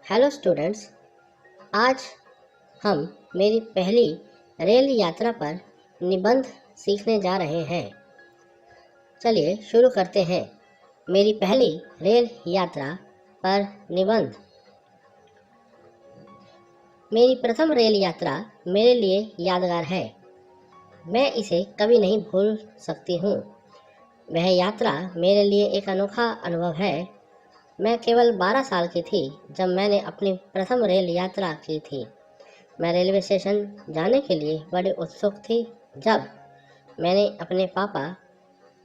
Hello students, आज हम मेरी पहली रेल यात्रा पर निबंध सीखने जा रहे हैं। चलिए शुरू करते हैं। मेरी पहली रेल यात्रा पर निबंध। मेरी प्रथम रेल यात्रा मेरे लिए यादगार है। मैं इसे कभी नहीं भूल सकती हूँ। वह यात्रा मेरे लिए एक अनोखा अनुभव है। मैं केवल 12 साल की थी जब मैंने अपनी प्रथम रेल यात्रा की थी। मैं रेलवे स्टेशन जाने के लिए बड़ी उत्सुक थी। जब मैंने अपने पापा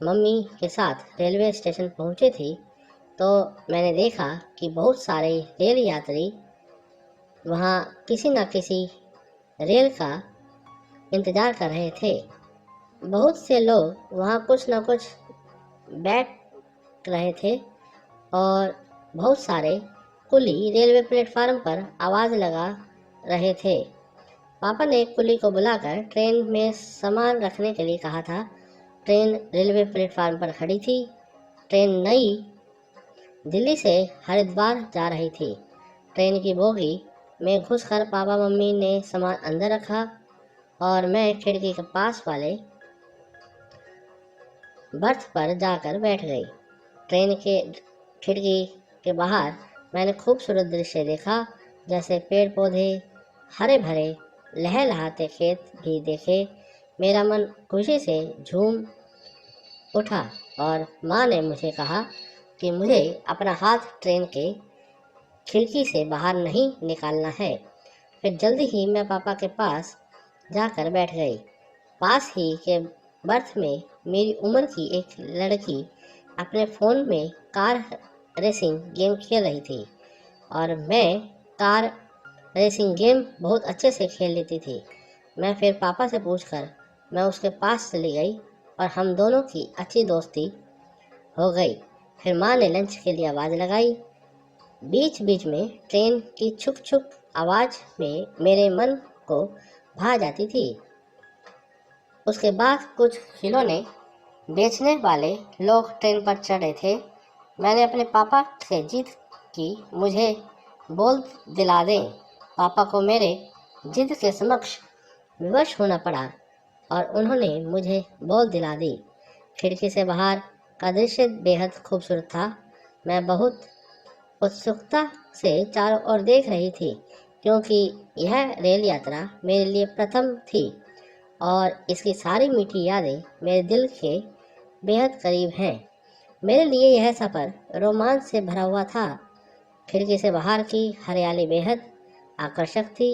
मम्मी के साथ रेलवे स्टेशन पहुंची थी तो मैंने देखा कि बहुत सारे रेल यात्री वहां किसी न किसी रेल का इंतज़ार कर रहे थे। बहुत से लोग वहां कुछ न कुछ बैठ रहे थे और बहुत सारे कुली रेलवे प्लेटफार्म पर आवाज़ लगा रहे थे। पापा ने एक कुली को बुलाकर ट्रेन में सामान रखने के लिए कहा था। ट्रेन रेलवे प्लेटफार्म पर खड़ी थी। ट्रेन नई दिल्ली से हरिद्वार जा रही थी। ट्रेन की बोगी में घुसकर पापा मम्मी ने सामान अंदर रखा और मैं खिड़की के पास वाले बर्थ पर जाकर बैठ गई। ट्रेन के खिड़की के बाहर मैंने खूबसूरत दृश्य देखा, जैसे पेड़ पौधे, हरे भरे लहलहाते खेत भी देखे। मेरा मन खुशी से झूम उठा और माँ ने मुझे कहा कि मुझे अपना हाथ ट्रेन के खिड़की से बाहर नहीं निकालना है। फिर जल्दी ही मैं पापा के पास जाकर बैठ गई। पास ही के बर्थ में मेरी उम्र की एक लड़की अपने फ़ोन में कार रेसिंग गेम खेल रही थी और मैं कार रेसिंग गेम बहुत अच्छे से खेल लेती थी। मैं फिर पापा से पूछकर मैं उसके पास चली गई और हम दोनों की अच्छी दोस्ती हो गई। फिर माँ ने लंच के लिए आवाज़ लगाई। बीच बीच में ट्रेन की छुक छुक आवाज़ में मेरे मन को भा जाती थी। उसके बाद कुछ खिलौने बेचने वाले लोग ट्रेन पर चढ़े थे। मैंने अपने पापा से जिद की मुझे बोल दिला दें। पापा को मेरे जिद के समक्ष विवश होना पड़ा और उन्होंने मुझे बोल दिला दी। खिड़की से बाहर का दृश्य बेहद खूबसूरत था। मैं बहुत उत्सुकता से चारों ओर देख रही थी क्योंकि यह रेल यात्रा मेरे लिए प्रथम थी और इसकी सारी मीठी यादें मेरे दिल के बेहद करीब हैं। मेरे लिए यह सफ़र रोमांच से भरा हुआ था। खिड़की से बाहर की हरियाली बेहद आकर्षक थी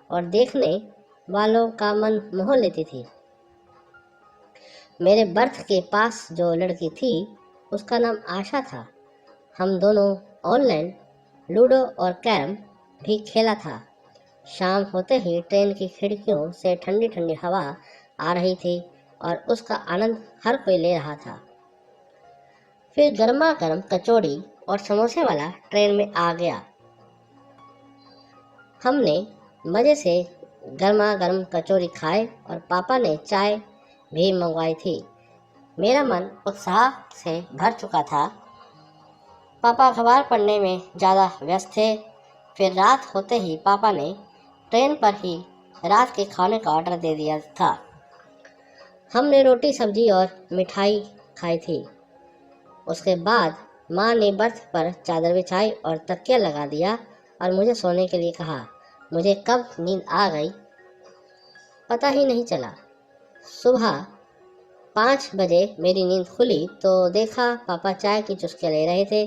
और देखने वालों का मन मोह लेती थी। मेरे बर्थ के पास जो लड़की थी उसका नाम आशा था। हम दोनों ऑनलाइन लूडो और कैरम भी खेला था। शाम होते ही ट्रेन की खिड़कियों से ठंडी ठंडी हवा आ रही थी और उसका आनंद हर कोई ले रहा था। फिर गर्मा गर्म कचौड़ी और समोसे वाला ट्रेन में आ गया। हमने मज़े से गर्मा गर्म कचौड़ी खाए और पापा ने चाय भी मंगवाई थी। मेरा मन उत्साह से भर चुका था। पापा अखबार पढ़ने में ज़्यादा व्यस्त थे। फिर रात होते ही पापा ने ट्रेन पर ही रात के खाने का ऑर्डर दे दिया था। हमने रोटी सब्जी और मिठाई खाई थी। उसके बाद माँ ने बर्थ पर चादर बिछाई और तकिया लगा दिया और मुझे सोने के लिए कहा। मुझे कब नींद आ गई पता ही नहीं चला। सुबह 5 बजे मेरी नींद खुली तो देखा पापा चाय की चुस्कियाँ ले रहे थे।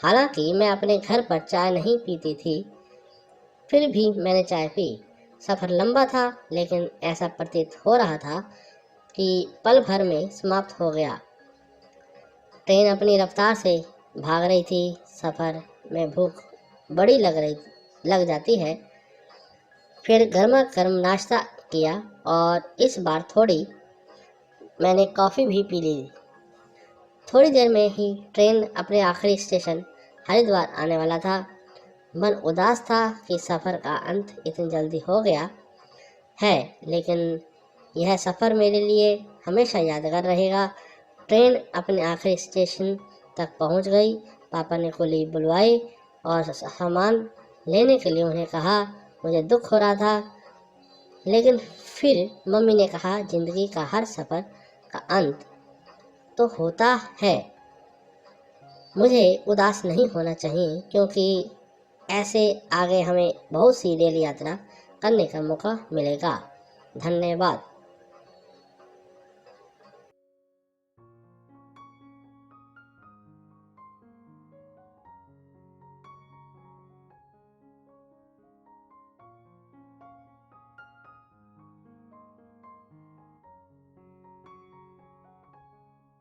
हालांकि मैं अपने घर पर चाय नहीं पीती थी, फिर भी मैंने चाय पी। सफ़र लंबा था लेकिन ऐसा प्रतीत हो रहा था कि पल भर में समाप्त हो गया। ट्रेन अपनी रफ्तार से भाग रही थी। सफ़र में भूख बड़ी लग जाती है। फिर गर्मा गर्म नाश्ता किया और इस बार थोड़ी मैंने कॉफ़ी भी पी ली। थोड़ी देर में ही ट्रेन अपने आखिरी स्टेशन हरिद्वार आने वाला था। मन उदास था कि सफ़र का अंत इतनी जल्दी हो गया है, लेकिन यह सफ़र मेरे लिए हमेशा यादगार रहेगा। ट्रेन अपने आखिरी स्टेशन तक पहुंच गई। पापा ने कुली बुलवाई और सामान लेने के लिए उन्हें कहा। मुझे दुख हो रहा था, लेकिन फिर मम्मी ने कहा, जिंदगी का हर सफ़र का अंत तो होता है। मुझे उदास नहीं होना चाहिए, क्योंकि ऐसे आगे हमें बहुत सी रेल यात्रा करने का मौका मिलेगा। धन्यवाद।